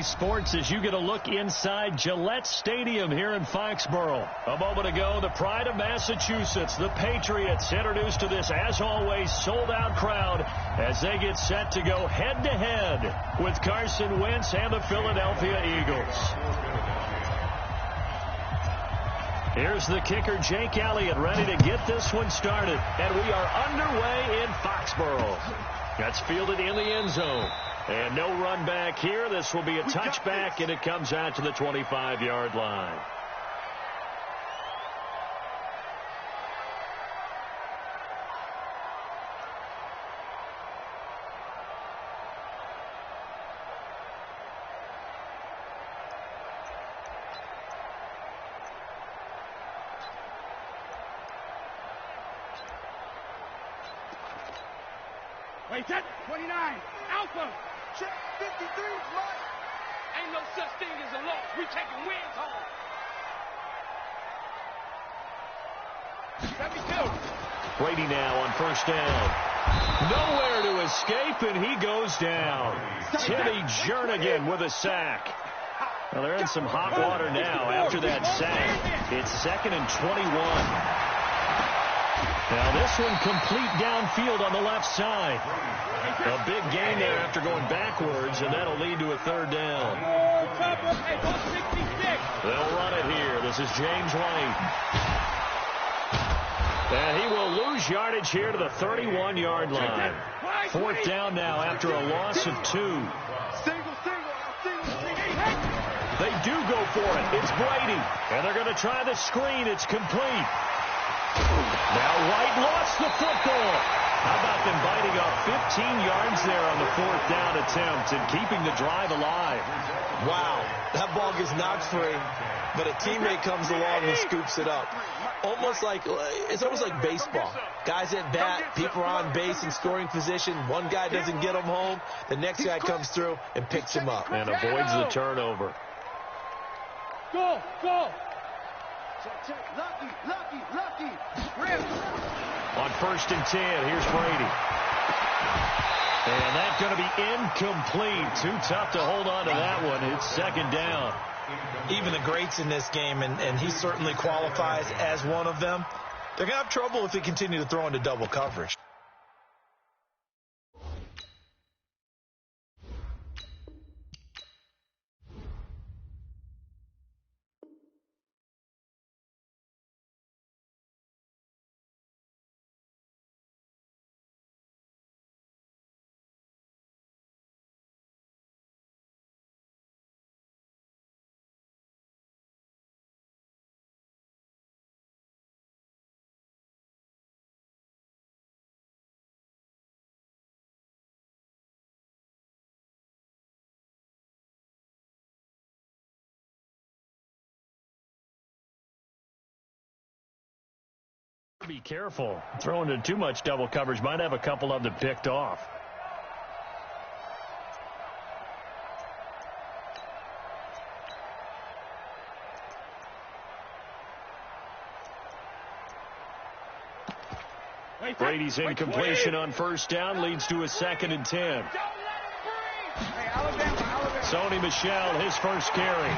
Sports as you get a look inside Gillette Stadium here in Foxborough. A moment ago, the pride of Massachusetts, the Patriots, introduced to this, as always, sold-out crowd as they get set to go head-to-head with Carson Wentz and the Philadelphia Eagles. Here's the kicker, Jake Elliott, ready to get this one started. And we are underway in Foxborough. That's fielded in the end zone. And no run back here. This will be a touchback, and it comes out to the 25-yard line. Wait, set, 29, Alpha, check, 53, Mike. Ain't no such thing as a loss. We taking wins home. 72. Brady now on first down. Nowhere to escape, and he goes down. Timmy Jernigan with a sack. Well, they're in some hot water now after that sack. It's 2nd and 21. Now this one complete downfield on the left side. A big gain there after going backwards, and that'll lead to a 3rd down. They'll run it here. This is James White. And he will lose yardage here to the 31-yard line. 4th down now after a loss of 2. They do go for it. It's Brady. And they're going to try the screen. It's complete. Now White lost the football. How about them biting off 15 yards there on the 4th down attempt and keeping the drive alive? Wow, that ball gets knocked free, but a teammate comes along and scoops it up. It's almost like baseball. Guys at bat, people are on base in scoring position. One guy doesn't get him home. The next guy comes through and picks him up. And avoids the turnover. Go, go. Lucky. On 1st and 10, here's Brady. And that's going to be incomplete. Too tough to hold on to that one. It's 2nd down. Even the greats in this game, and he certainly qualifies as one of them, they're going to have trouble if they continue to throw into double coverage. Be careful. Throwing into too much double coverage might have a couple of them picked off. Brady's incompletion on 1st down leads to a 2nd and 10. Sony Michel, his first carry.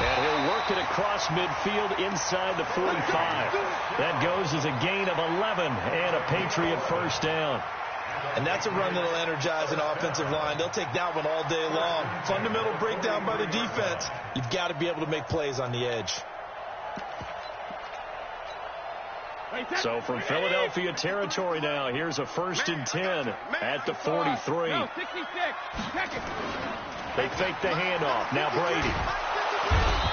And he'll work it across midfield inside the 45. That goes as a gain of 11 and a Patriot 1st down. And that's a run that'll energize an offensive line. They'll take that one all day long. Fundamental breakdown by the defense. You've got to be able to make plays on the edge. So from Philadelphia territory now, here's a 1st and 10 at the 43. They fake the handoff. Now Brady.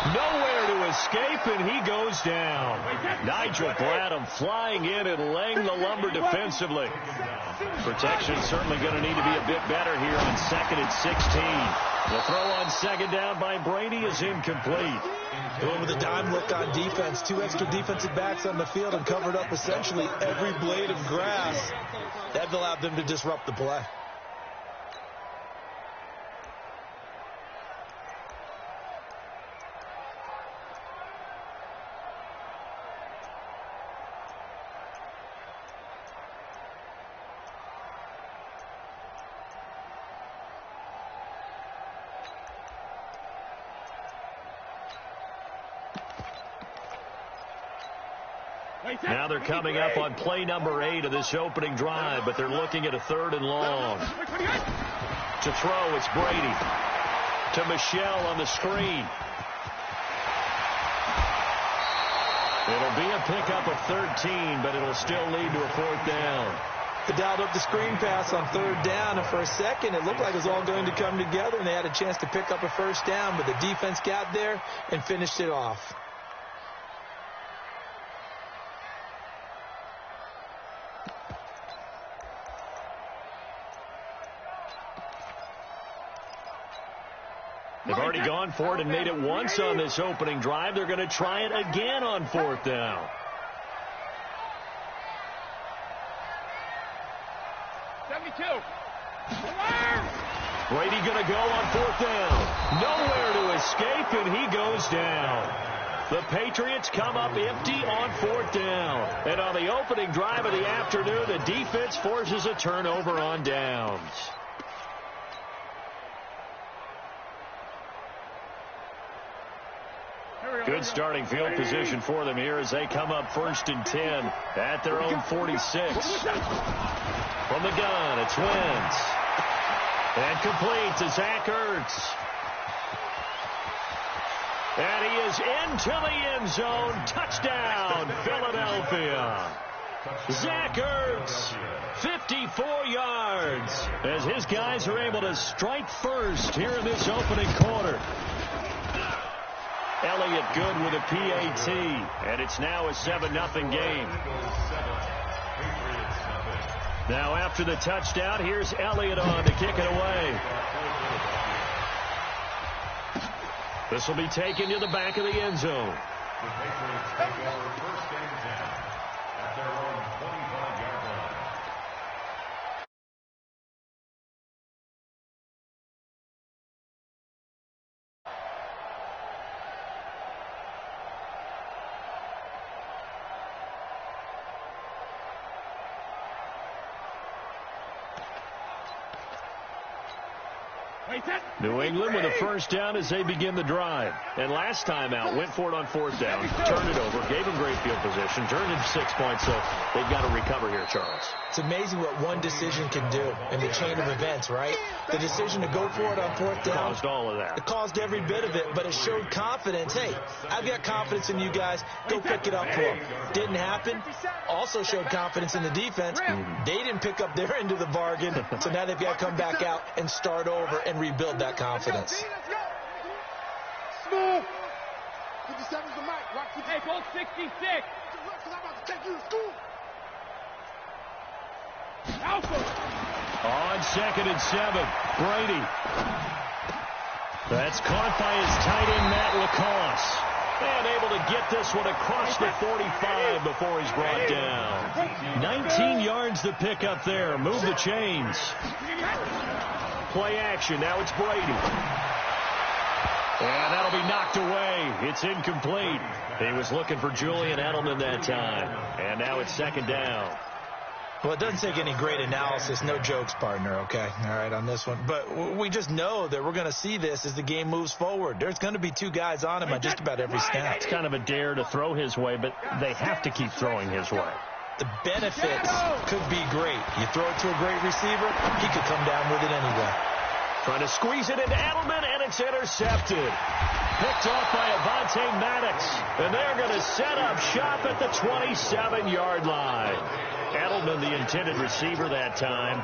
Nowhere to escape, and he goes down. Nigel Bradham flying in and laying the lumber defensively. Protection certainly going to need to be a bit better here on 2nd and 16. The throw on 2nd down by Brady is incomplete. Going with a dime look on defense. 2 extra defensive backs on the field and covered up essentially every blade of grass. That allowed them to disrupt the play. Now they're coming up on play number 8 of this opening drive, but they're looking at a 3rd and long. To throw, it's Brady. To Michelle on the screen. It'll be a pickup of 13, but it'll still lead to a 4th down. They dialed up the screen pass on 3rd down, and for a second it looked like it was all going to come together, and they had a chance to pick up a 1st down, but the defense got there and finished it off. They've already gone for it and made it once on this opening drive. They're going to try it again on 4th down. 72. Brady going to go on 4th down. Nowhere to escape, and he goes down. The Patriots come up empty on 4th down. And on the opening drive of the afternoon, the defense forces a turnover on downs. Good starting field position for them here as they come up 1st and 10 at their own 46. From the gun, it's Wentz. And complete to Zach Ertz. And he is into the end zone. Touchdown, Philadelphia. Zach Ertz, 54 yards, as his guys are able to strike first here in this opening quarter. Elliott good with a PAT, and it's now a 7-0 game. Now after the touchdown, here's Elliott on to kick it away. This will be taken to the back of the end zone. New England with a 1st down as they begin the drive. And last time out, went for it on 4th down, turned it over, gave them great field position, turned into 6 points, so they've got to recover here, Charles. It's amazing what one decision can do in the chain of events, right? The decision to go for it on 4th down. Caused all of that. It caused every bit of it, but it showed confidence. Hey, I've got confidence in you guys. Go pick it up for them. Didn't happen. Also showed confidence in the defense. They didn't pick up their end of the bargain, so now they've got to come back out and start over and rebuild that confidence. Smooth. 57's the mic. Hey, go 66. I'm about to take you to school. On 2nd and 7, Brady. That's caught by his tight end, Matt Lacoste. And able to get this one across the 45 before he's brought down. 19 yards to pick up there. Move the chains. Play action. Now it's Brady. And that'll be knocked away. It's incomplete. He was looking for Julian Edelman that time. And now it's 2nd down. Well, it doesn't take any great analysis. No jokes, partner, okay? All right, on this one. But we just know that we're going to see this as the game moves forward. There's going to be 2 guys on him on just about every snap. It's kind of a dare to throw his way, but they have to keep throwing his way. The benefits could be great. You throw it to a great receiver, he could come down with it anyway. Trying to squeeze it into Edelman, and it's intercepted. Picked off by Avonte Maddox. And they're going to set up shop at the 27-yard line. Edelman, the intended receiver that time.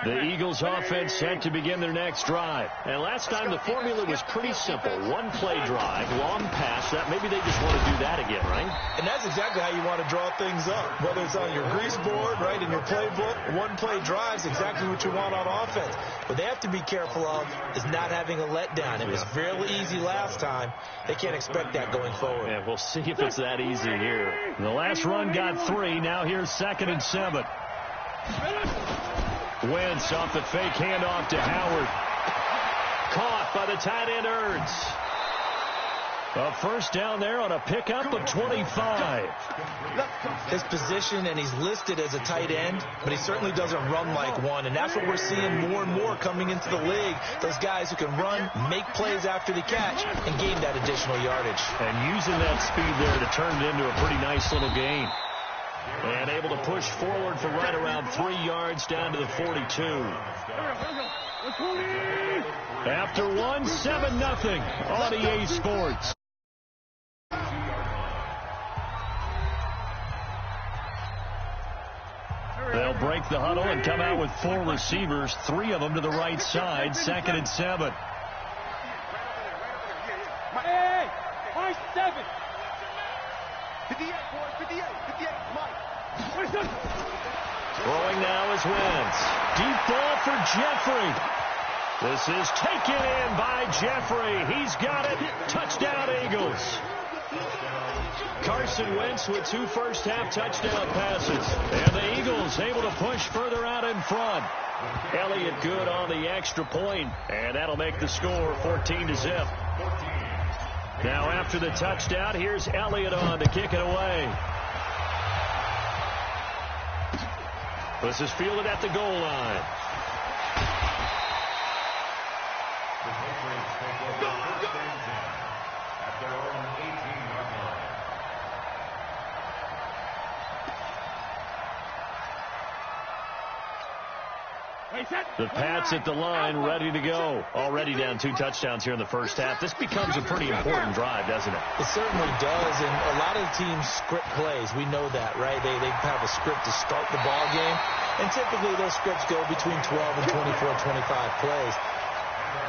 The Eagles offense set to begin their next drive. And last time the formula was pretty simple. One play drive, long pass. That maybe they just want to do that again, right? And that's exactly how you want to draw things up. Whether it's on your grease board, right, in your playbook, one play drive is exactly what you want on offense. What they have to be careful of is not having a letdown. It was fairly easy last time. They can't expect that going forward. Yeah, we'll see if it's that easy here. The last run got 3. Now here's 2nd and 7. Wentz off the fake handoff to Howard. Caught by the tight end Ertz. A first down there on a pickup of 25. His position, and he's listed as a tight end, but he certainly doesn't run like one, and that's what we're seeing more and more coming into the league. Those guys who can run, make plays after the catch, and gain that additional yardage. And using that speed there to turn it into a pretty nice little gain. And able to push forward for right around 3 yards down to the 42. After one, 7-0 on EA Sports. They'll break the huddle and come out with 4 receivers, 3 of them to the right side, 2nd and 7. Hey, March 7. 58, boys, 58, Mike. Throwing now is Wentz. Deep ball for Jeffrey. This is taken in by Jeffrey. He's got it. Touchdown, Eagles. Carson Wentz with 2 first-half touchdown passes. And the Eagles able to push further out in front. Elliott good on the extra point, and that'll make the score 14-0. Now after the touchdown, here's Elliott on to kick it away. This is fielded at the goal line. The Patriots take over first and 10 at their own 18-yard line. The Pats at the line, ready to go. Already down 2 touchdowns here in the first half. This becomes a pretty important drive, doesn't it? It certainly does, and a lot of teams script plays. We know that, right? They have a script to start the ball game, and typically those scripts go between 12 and 24, 25 plays.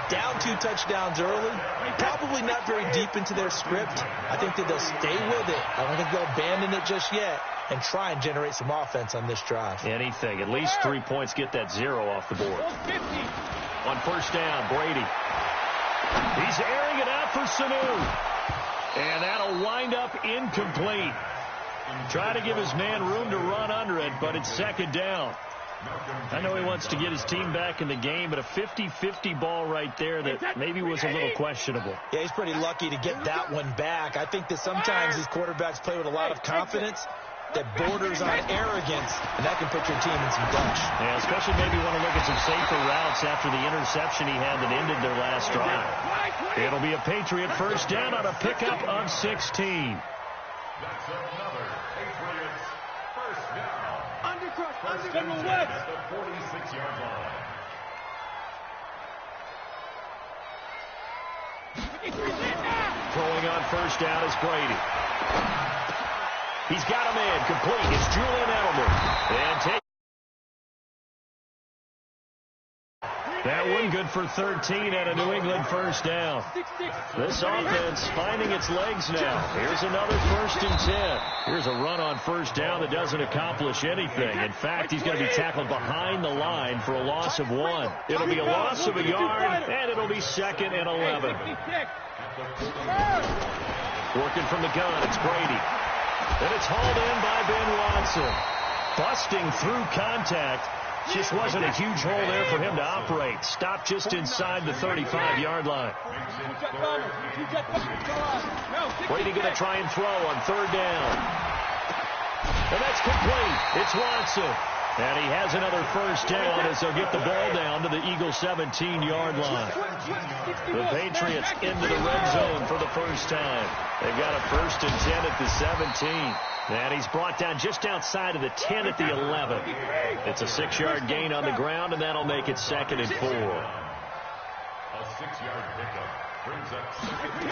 Down 2 touchdowns early, probably not very deep into their script. I think that they'll stay with it. I don't think they'll abandon it just yet and try and generate some offense on this drive. Anything. At least 3 points, get that 0 off the board. On first down, Brady. He's airing it out for Sanu. And that'll wind up incomplete. Try to give his man room to run under it, but it's 2nd down. I know he wants to get his team back in the game, but a 50-50 ball right there that maybe was a little questionable. Yeah, he's pretty lucky to get that one back. I think that sometimes these quarterbacks play with a lot of confidence that borders on arrogance, and that can put your team in some dutch. Yeah, especially maybe want to look at some safer routes after the interception he had that ended their last drive. It'll be a Patriot first down on a pickup of 16. That's another Patriots first down. First and 10 at the 46-yard line. Throwing on first down is Brady. He's got a man complete. It's Julian Edelman. And take that one good for 13 and a New England first down. This offense finding its legs now. Here's another 1st and 10. Here's a run on first down that doesn't accomplish anything. In fact, he's going to be tackled behind the line for a loss of 1. It'll be a loss of a yard, and it'll be 2nd and 11. Working from the gun, it's Brady. And it's hauled in by Ben Watson. Busting through contact. Just wasn't a huge hole there for him to operate. Stopped just inside the 35-yard line. Brady going to try and throw on 3rd down. And that's complete. It's Watson. And he has another first down as they'll get the ball down to the Eagles' 17-yard line. The Patriots into the red zone for the first time. They've got a 1st and 10 at the 17. And he's brought down just outside of the 10 at the 11. It's a 6-yard gain on the ground, and that'll make it 2nd and 4. A 6-yard pickup brings up 2nd and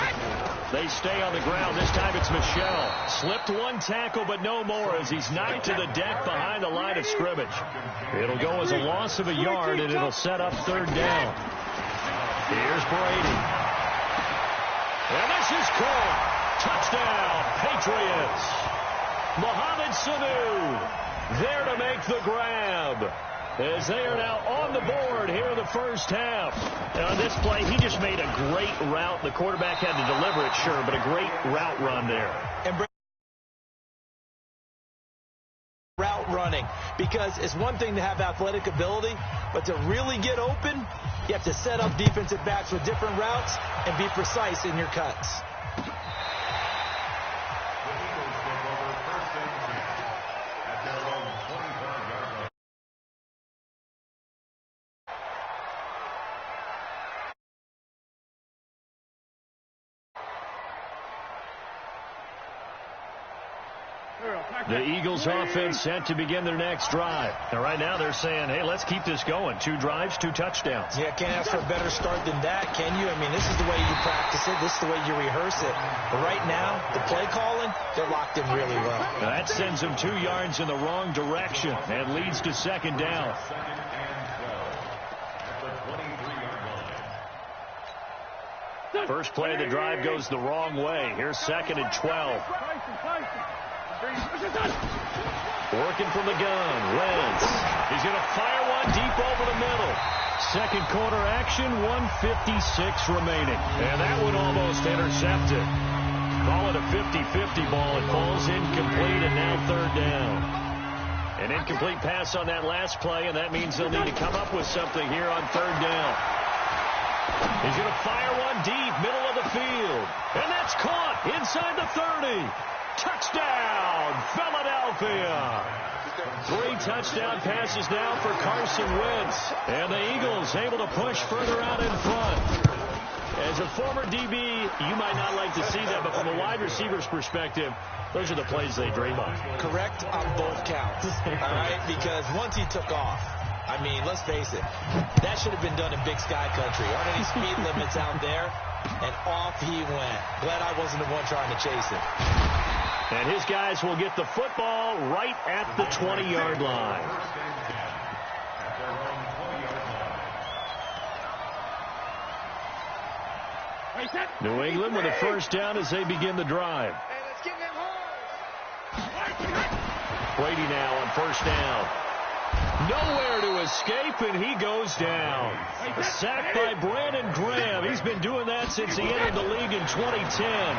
4. They stay on the ground. This time it's Michel. Slipped 1 tackle, but no more as he's knocked to the deck behind the line of scrimmage. It'll go as a loss of a yard, and it'll set up 3rd down. Here's Brady. And this is caught. Touchdown, Patriots. Mohamed Sanu there to make the grab as they are now on the board here in the first half. And on this play, he just made a great route. The quarterback had to deliver it, sure, but a great route run there. And route running, because it's one thing to have athletic ability, but to really get open, you have to set up defensive backs with different routes and be precise in your cuts. The Eagles offense set to begin their next drive. Now, right now they're saying, hey, let's keep this going. 2 drives, 2 touchdowns. Yeah, can't ask for a better start than that, can you? I mean, this is the way you practice it. This is the way you rehearse it. But right now, the play calling, they're locked in really well. Now, that sends them 2 yards in the wrong direction and leads to 2nd down. First play of the drive goes the wrong way. Here's 2nd and 12. Working from the gun. Wentz. He's going to fire one deep over the middle. Second quarter action, 1:56 remaining. And that one almost intercepted. Call it a 50-50 ball. It falls incomplete, and now 3rd down. An incomplete pass on that last play, and that means they'll need to come up with something here on 3rd down. He's going to fire one deep, middle of the field. And that's caught inside the 30. Touchdown, Philadelphia. 3 touchdown passes now for Carson Wentz. And the Eagles able to push further out in front. As a former DB, you might not like to see that, but from a wide receiver's perspective, those are the plays they dream of. Correct on both counts, all right? Because once he took off, I mean, let's face it, that should have been done in Big Sky Country. Aren't any speed limits out there? And off he went. Glad I wasn't the one trying to chase it. And his guys will get the football right at the 20-yard line. New England with a first down as they begin the drive. Brady now on first down. Nowhere to escape, and he goes down. A sack by Brandon Graham. He's been doing that since he entered the league in 2010.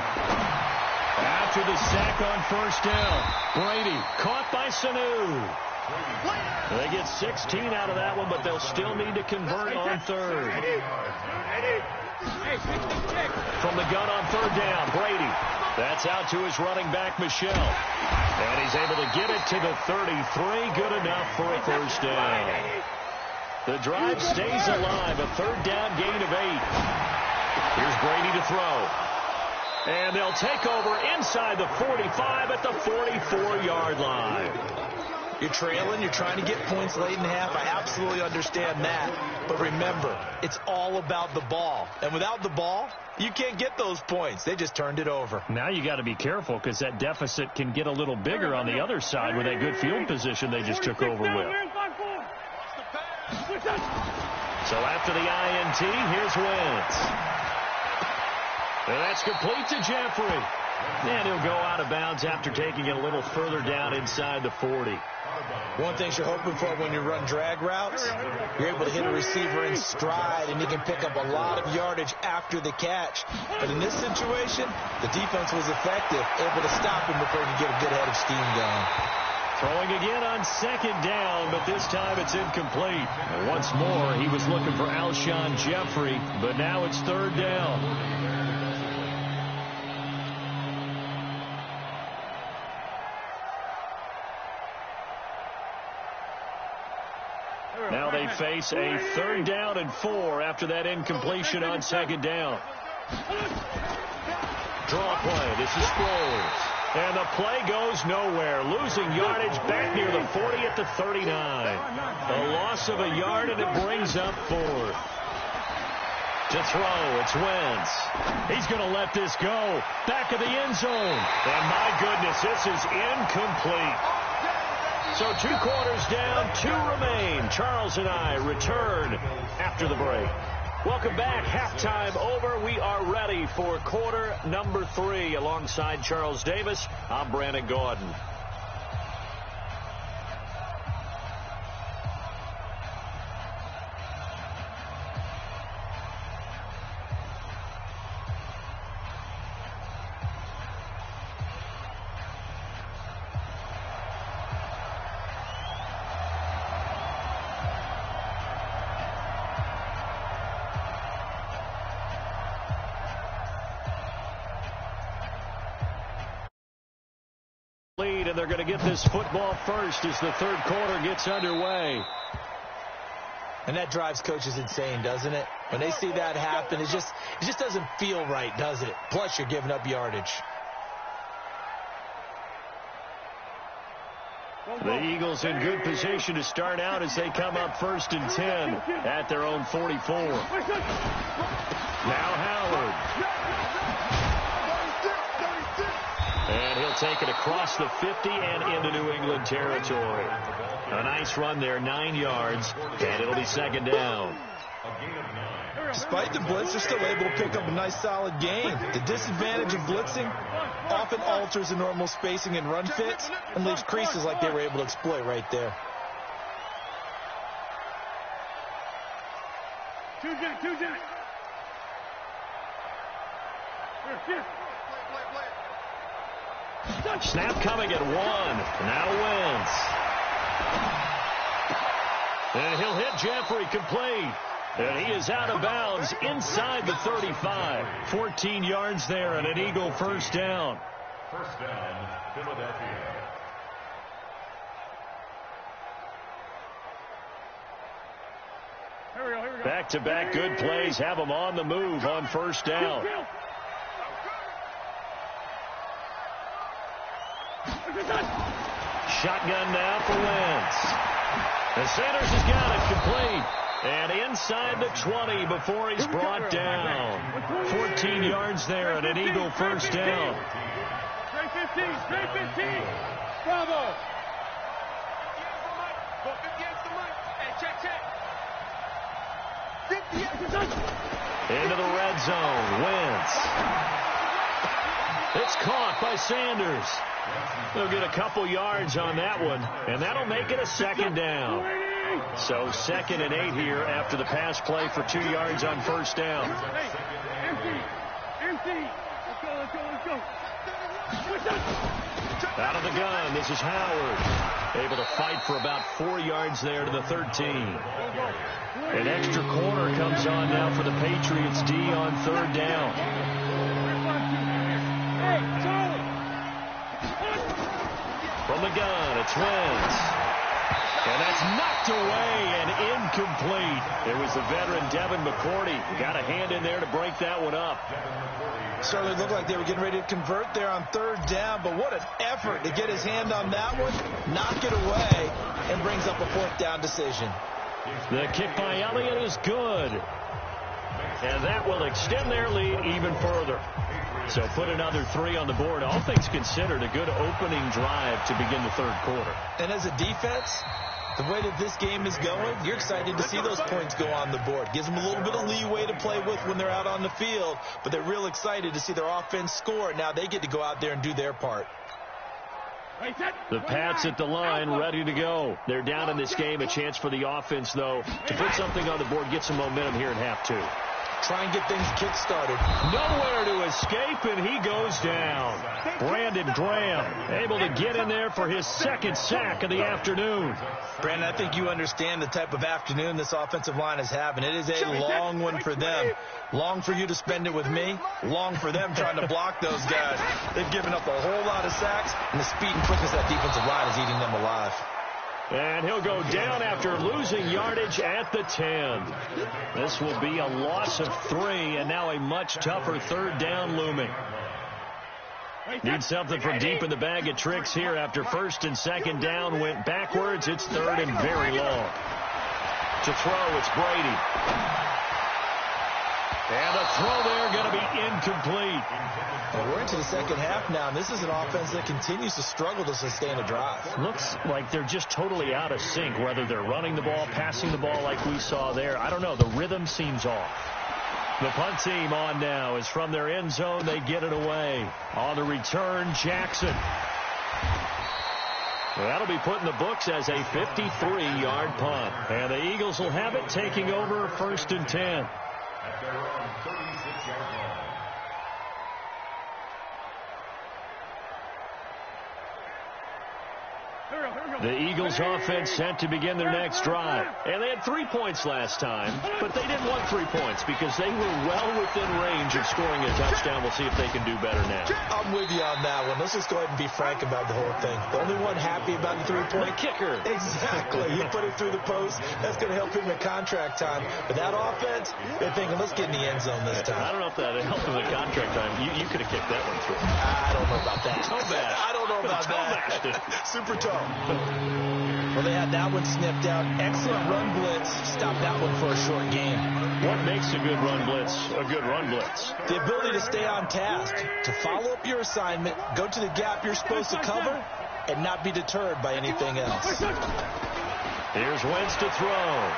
After the sack on first down, Brady caught by Sanu. They get 16 out of that one, but they'll still need to convert on 3rd. From the gun on 3rd down, Brady. That's out to his running back, Michel. And he's able to get it to the 33. Good enough for a first down. The drive stays alive. A 3rd down gain of 8. Here's Brady to throw. And they'll take over inside the 45 at the 44-yard line. You're trailing. You're trying to get points late in half. I absolutely understand that. But remember, it's all about the ball. And without the ball, you can't get those points. They just turned it over. Now you got to be careful because that deficit can get a little bigger on the other side with that good field position they just took over with. So after the INT, here's Wentz. And that's complete to Jeffrey. And he'll go out of bounds after taking it a little further down inside the 40. One thing you're hoping for when you run drag routes, you're able to hit a receiver in stride, and he can pick up a lot of yardage after the catch. But in this situation, the defense was effective, able to stop him before he could get a good head of steam going. Throwing again on 2nd down, but this time it's incomplete. And once more, he was looking for Alshon Jeffrey, but now it's 3rd down. Now they face a 3rd down and 4 after that incompletion on 2nd down. Draw play. This is Sproles. And the play goes nowhere. Losing yardage back near the 40 at the 39. A loss of a yard, and it brings up 4th. To throw, it's Wentz. He's going to let this go. Back of the end zone. And my goodness, this is incomplete. So 2 quarters down, 2 remain. Charles and I return after the break. Welcome back. Halftime over. We are ready for quarter number 3. Alongside Charles Davis, I'm Brandon Gordon. And they're going to get this football first as the 3rd quarter gets underway. And that drives coaches insane, doesn't it? When they see that happen, it just doesn't feel right, does it? Plus, you're giving up yardage. The Eagles in good position to start out as they come up 1st and 10 at their own 44. Now Howard. And he'll take it across the 50 and into New England territory. A nice run there, 9 yards, and it'll be 2nd down. Despite the blitz, they're still able to pick up a nice solid gain. The disadvantage of blitzing often alters the normal spacing and run fits and leaves creases like they were able to exploit right there. Snap coming at 1. Now Wentz. And he'll hit Jeffrey complete. And he is out of bounds inside the 35. 14 yards there and an Eagle 1st down. 1st down, Philadelphia. Back-to-back good plays have them on the move on 1st down. Shotgun now for Wentz. And Sanders has got it complete. And inside the 20 before he's brought down. 14 yards there and an Eagle 1st down. Straight 15. Bravo. Into the red zone. Wentz. It's caught by Sanders. They'll get a couple yards on that one, and that'll make it a 2nd down. So 2nd and 8 here after the pass play for 2 yards on 1st down. Empty. Let's go. Out of the gun, this is Howard. Able to fight for about 4 yards there to the 13. An extra corner comes on now for the Patriots D on 3rd down. From the gun, it's Wentz. And that's knocked away and incomplete. It was the veteran Devin McCourty. Got a hand in there to break that one up. Certainly looked like they were getting ready to convert there on 3rd down, but what an effort to get his hand on that one, knock it away, and brings up a 4th down decision. The kick by Elliott is good. And that will extend their lead even further. So put another 3 on the board. All things considered, a good opening drive to begin the 3rd quarter. And as a defense, the way that this game is going, you're excited to see those points go on the board. Gives them a little bit of leeway to play with when they're out on the field, but they're real excited to see their offense score. Now they get to go out there and do their part. The Pats at the line, ready to go. They're down in this game. A chance for the offense, though, to put something on the board, get some momentum here in half 2. Try and get things kick-started. Nowhere to escape, and he goes down. Brandon Graham able to get in there for his 2nd sack of the afternoon. Brandon, I think you understand the type of afternoon this offensive line is having. It is a long one for them. Long for you to spend it with me. Long for them trying to block those guys. They've given up a whole lot of sacks, and the speed and quickness of that defensive line is eating them alive. And he'll go down after losing yardage at the 10. This will be a loss of 3, and now a much tougher 3rd down looming. Need something from deep in the bag of tricks here after 1st and 2nd down went backwards. It's 3rd and very long. To throw, it's Brady. And the throw there going to be incomplete. Well, we're into the 2nd half now, and this is an offense that continues to struggle to sustain a drive. Looks like they're just totally out of sync, whether they're running the ball, passing the ball like we saw there. I don't know. The rhythm seems off. The punt team on now is from their end zone. They get it away. On the return, Jackson. Well, that'll be put in the books as a 53-yard punt. And the Eagles will have it, taking over 1st and 10. At their own 36-yard line. The Eagles offense set to begin their next drive. And they had 3 points last time, but they didn't want 3 points because they were well within range of scoring a touchdown. We'll see if they can do better now. I'm with you on that one. Let's just go ahead and be frank about the whole thing. The only one happy about the 3-point kicker. Exactly. You put it through the post. That's going to help him in contract time. But that offense, they're thinking, let's get in the end zone this time. I don't know if that helped him in contract time. You could have kicked that one through. I don't know about that. So bad. I don't know about toe-mashed that? it. Super toe. Well, they had that one snipped out. Excellent run blitz. Stop that one for a short game. What makes a good run blitz a good run blitz? The ability to stay on task, to follow up your assignment, go to the gap you're supposed to cover, and not be deterred by anything else. Here's Wentz to throw.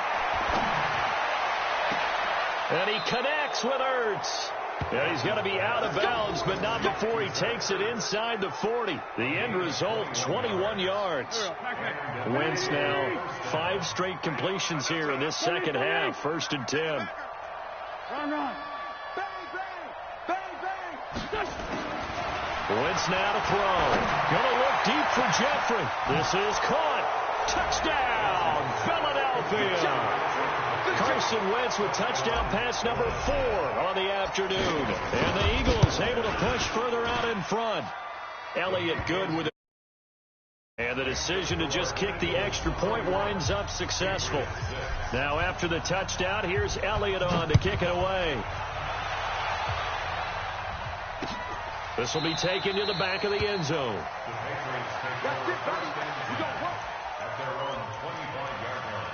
And he connects with Ertz. Yeah, he's got to be out of bounds, but not before he takes it inside the 40. The end result, 21 yards. Wentz now 5 straight completions here in this second half. 1st and 10. Run. Bang, bang. Bang, bang. Wentz now to throw. Gonna look deep for Jeffrey. This is caught. Touchdown, Philadelphia. Carson Wentz with touchdown pass number 4 on the afternoon. And the Eagles able to push further out in front. Elliott good with it. And the decision to just kick the extra point winds up successful. Now after the touchdown, here's Elliott on to kick it away. This will be taken to the back of the end zone. That's it, buddy. You got work. At their own 25-yard line.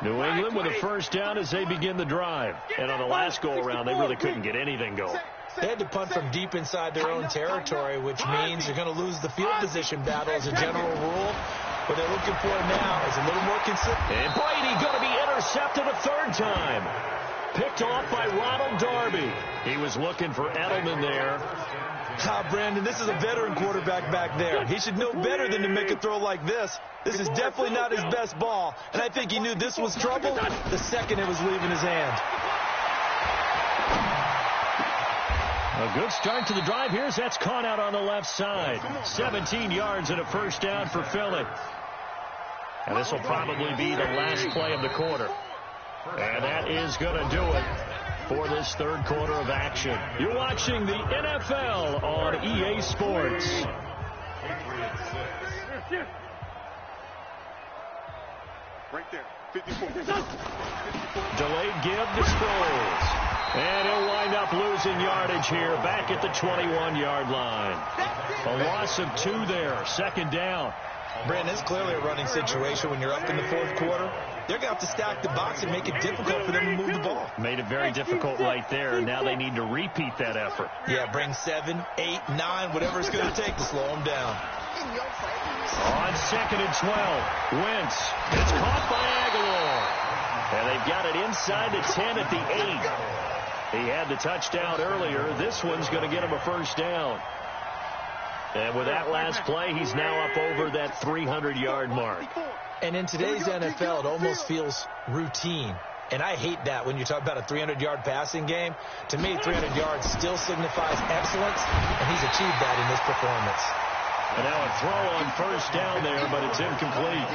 New England with a first down as they begin the drive. And on the last go-around, they really couldn't get anything going. They had to punt from deep inside their own territory, which means they're going to lose the field position battle as a general rule. What they're looking for now is a little more consistent. And Brady going to be intercepted a 3rd time. Picked off by Ronald Darby. He was looking for Edelman there. Brandon, this is a veteran quarterback back there. He should know better than to make a throw like this. This is definitely not his best ball, and I think he knew this was trouble the second it was leaving his hand. A good start to the drive. Here's that's caught out on the left side. 17 yards and a first down for Philly. And this will probably be the last play of the quarter. And that is going to do it for this 3rd quarter of action. You're watching the NFL on EA Sports. Right there. 54. Delayed give to Sproles. And he'll wind up losing yardage here back at the 21-yard line. A loss of 2 there. 2nd down. Brandon, it's clearly a running situation when you're up in the 4th quarter. They're going to have to stack the box and make it difficult for them to move the ball. Made it very difficult right there. Now they need to repeat that effort. Yeah, bring 7, 8, 9, whatever it's going to take to slow them down. On 2nd and 12, Wentz. It's caught by Aguilar. And they've got it inside the 10 at the 8. He had the touchdown earlier. This one's going to get him a first down. And with that last play, he's now up over that 300-yard mark. And in today's NFL, it almost feels routine. And I hate that when you talk about a 300-yard passing game. To me, 300 yards still signifies excellence, and he's achieved that in this performance. And now a throw on first down there, but it's incomplete.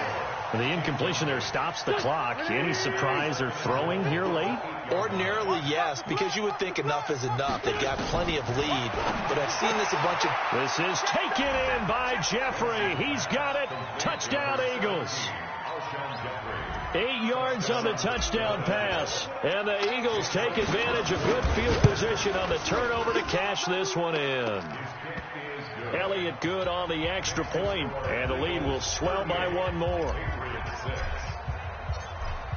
And the incompletion there stops the clock. Any surprise they're throwing here late? Ordinarily, yes, because you would think enough is enough. They've got plenty of lead. But I've seen this a bunch of... This is taken in by Jeffrey. He's got it. Touchdown, Eagles. 8 yards on the touchdown pass. And the Eagles take advantage of good field position on the turnover to cash this one in. Elliott good on the extra point, and the lead will swell by 1 more.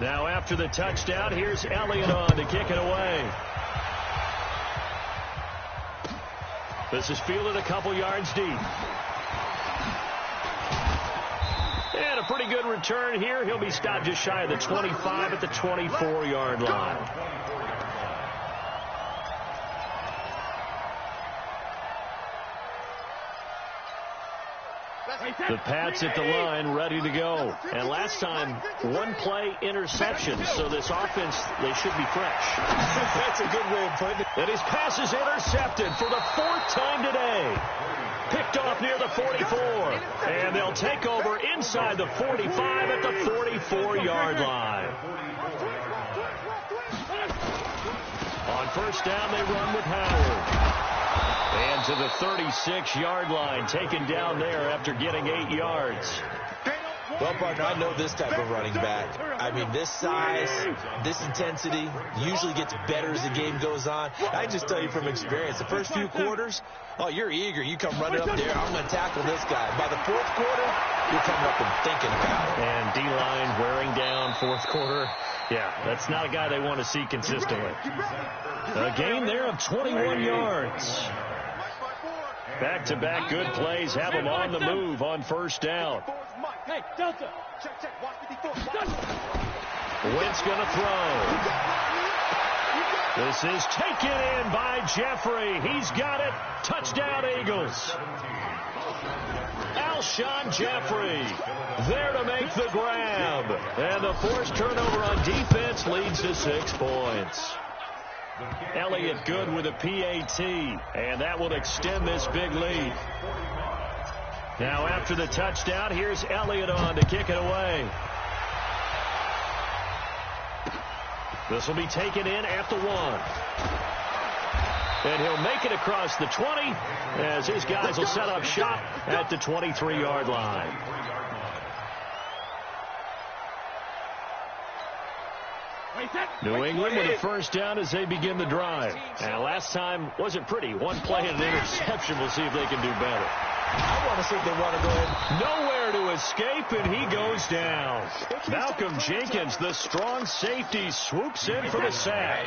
Now after the touchdown, here's Elliott on to kick it away. This is fielded a couple yards deep. And a pretty good return here. He'll be stopped just shy of the 25 at the 24-yard line. The Pats at the line, ready to go. And last time, 1-play interception. So this offense, they should be fresh. That's a good way of putting it. And his pass is intercepted for the 4th time today. Picked off near the 44. And they'll take over inside the 45 at the 44-yard line. On first down, they run with Howard. And to the 36-yard line, taken down there after getting 8 yards. Well, partner, I know this type of running back. I mean, this size, this intensity usually gets better as the game goes on. I just tell you from experience, the first few quarters, oh, you're eager. You come running up there, I'm going to tackle this guy. By the fourth quarter, you're coming up and thinking about it. And D-line wearing down fourth quarter. Yeah, that's not a guy they want to see consistently. A gain there of 21 yards. Back-to-back good plays have them on the move on first down. Hey, Delta. Check. Watch 54. Wentz going to throw. This is taken in by Jeffrey. He's got it. Touchdown, Eagles. Alshon Jeffrey there to make the grab. And the forced turnover on defense leads to 6 points. Elliott good with a PAT, and that will extend this big lead. Now after the touchdown, here's Elliott on to kick it away. This will be taken in at the 1. And he'll make it across the 20 as his guys will set up shop at the 23-yard line. New England with a first down as they begin the drive. And last time wasn't pretty. One play and an interception. We'll see if they can do better. I want to see if they want to go ahead. Nowhere to escape, and he goes down. Malcolm Jenkins, the strong safety, swoops in for the sack.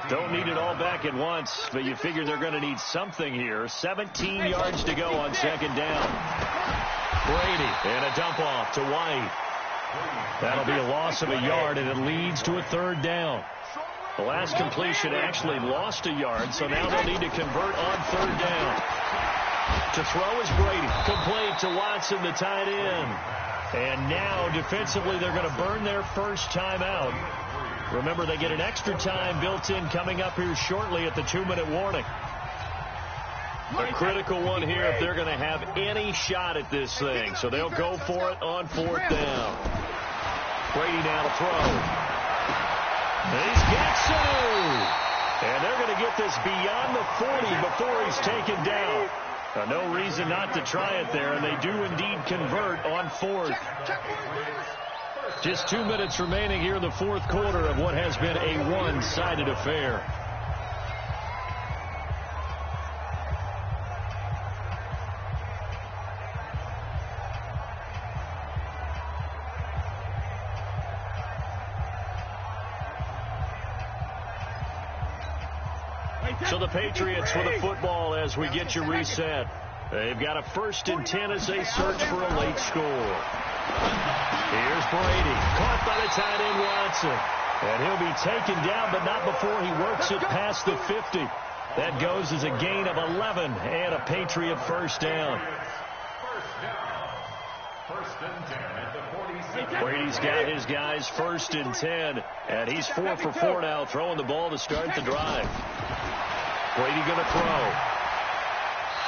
Don't need it all back at once, but you figure they're going to need something here. 17 yards to go on second down. Brady and a dump off to White. That'll be a loss of a yard, and it leads to a third down. The last completion actually lost a yard, so now they'll need to convert on third down. To throw is Brady. Complete to Watson, the tight end. And now, defensively, they're going to burn their first timeout. Remember, they get an extra time built in coming up here shortly at the 2-minute warning. A critical one here if they're going to have any shot at this thing. So they'll go for it on fourth down. Brady now to throw. He's got Sanu. And they're going to get this beyond the 40 before he's taken down. No reason not to try it there, and they do indeed convert on fourth. Just 2 minutes remaining here in the fourth quarter of what has been a one-sided affair. So the Patriots with a football as we get you reset. They've got a 1st and 10 as they search for a late score. Here's Brady, caught by the tight end Watson. And he'll be taken down, but not before he works it past the 50. That goes as a gain of 11 and a Patriot first down. Brady's got his guys 1st and 10, and he's 4 for 4 now, throwing the ball to start the drive. Brady going to throw.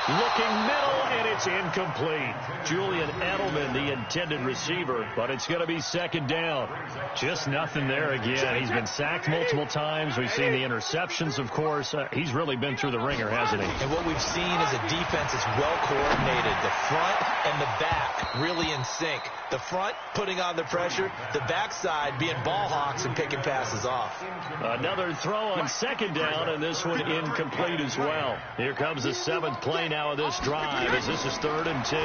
Looking middle, and it's incomplete. Julian Edelman, the intended receiver, but it's going to be second down. Just nothing there again. He's been sacked multiple times. We've seen the interceptions, of course. He's really been through the ringer, hasn't he? And what we've seen is a defense that's well coordinated. The front and the back really in sync. The front putting on the pressure, the backside being ball hawks and picking passes off. Another throw on second down, and this one incomplete as well. Here comes the 7th play now of this drive as this is 3rd and 10.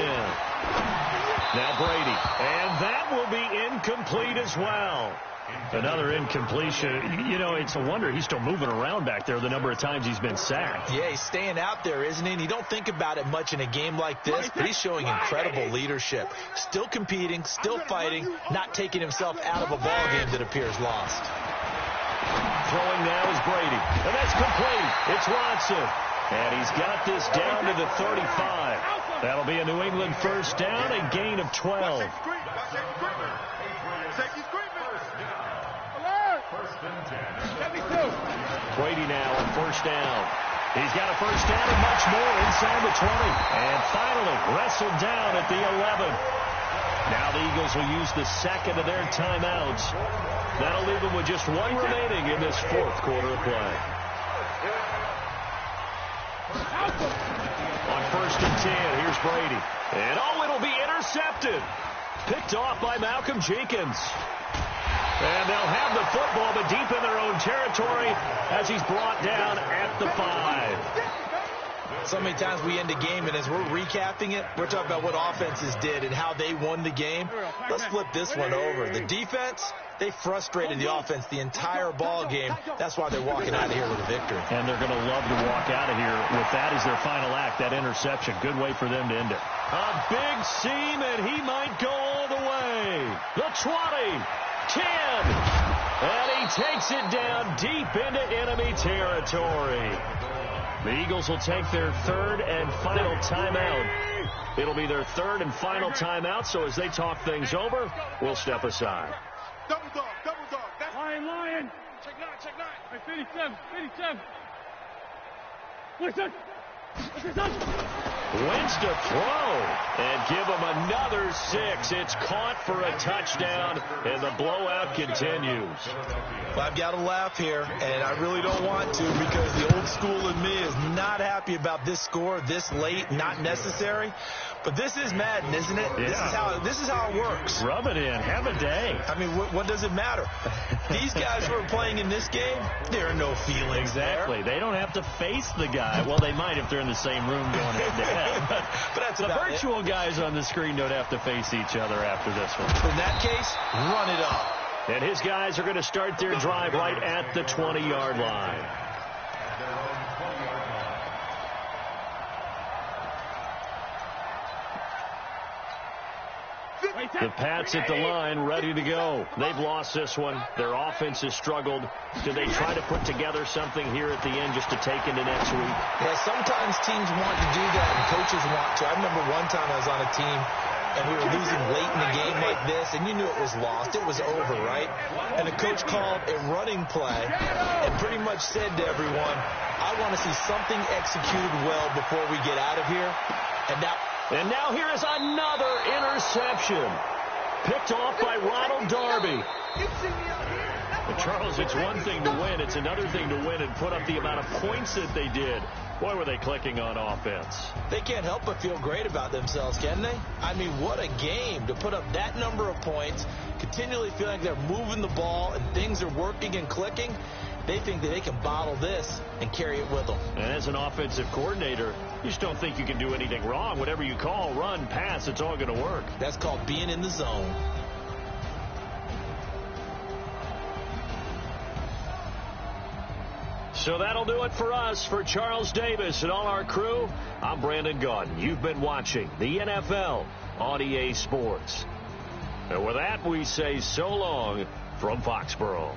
Now Brady, and that will be incomplete as well. Another incompletion. You know, it's a wonder he's still moving around back there the number of times he's been sacked. Yeah, he's staying out there, isn't he? And you don't think about it much in a game like this, but he's showing incredible leadership. Still competing, still fighting, not taking himself out of a ball game that appears lost. Throwing now is Brady, and that's complete. It's Watson, and he's got this down to the 35. That'll be a New England first down, a gain of 12. Brady now on first down. He's got a first down and much more inside the 20. And finally wrestled down at the 11. Now the Eagles will use the second of their timeouts. That'll leave them with just one remaining in this fourth quarter of play. On first and 10, here's Brady. And it'll be intercepted. Picked off by Malcolm Jenkins. And they'll have the football, but deep in their own territory as he's brought down at the 5. So many times we end a game, and as we're recapping it, we're talking about what offenses did and how they won the game. Let's flip this one over. The defense, they frustrated the offense the entire ball game. That's why they're walking out of here with a victory. And they're going to love to walk out of here with that as their final act, that interception. Good way for them to end it. A big seam, and he might go all the way. The 20, 10, and he takes it down deep into enemy territory. The Eagles will take their third and final timeout. It'll be their third and final timeout, so as they talk things over, we'll step aside. Double dog. Lion. Check 9. Hey, 57. Listen. Wins to throw and give him another 6. It's caught for a touchdown, and the blowout continues. Well, I've got to laugh here, and I really don't want to because the old school in me is not happy about this score this late, not necessary. But this is Madden, isn't it? Yeah. This is how it works. Rub it in. Have a day. I mean, what does it matter? These guys who are playing in this game, there are no feelings. Exactly. There. They don't have to face the guy. Well, they might if they're in the same room going head-to-head. But that's the virtual guys on the screen don't have to face each other after this one. In that case, run it up. And his guys are going to start their drive right at the 20-yard line. The Pats at the line, ready to go. They've lost this one. Their offense has struggled. Do they try to put together something here at the end just to take into next week? Yeah, sometimes teams want to do that and coaches want to. I remember one time I was on a team and we were losing late in the game like this, and you knew it was lost. It was over, right? And the coach called a running play and pretty much said to everyone, I want to see something executed well before we get out of here. And now here is another interception. Picked off by Ronald Darby. But Charles, it's one thing to win. It's another thing to win and put up the amount of points that they did. Boy, were they clicking on offense. They can't help but feel great about themselves, can they? I mean, what a game to put up that number of points, continually feeling like they're moving the ball and things are working and clicking. They think that they can bottle this and carry it with them. And as an offensive coordinator, you just don't think you can do anything wrong. Whatever you call, run, pass, it's all going to work. That's called being in the zone. So that'll do it for us. For Charles Davis and all our crew, I'm Brandon Gaudin. You've been watching the NFL on EA Sports. And with that, we say so long from Foxborough.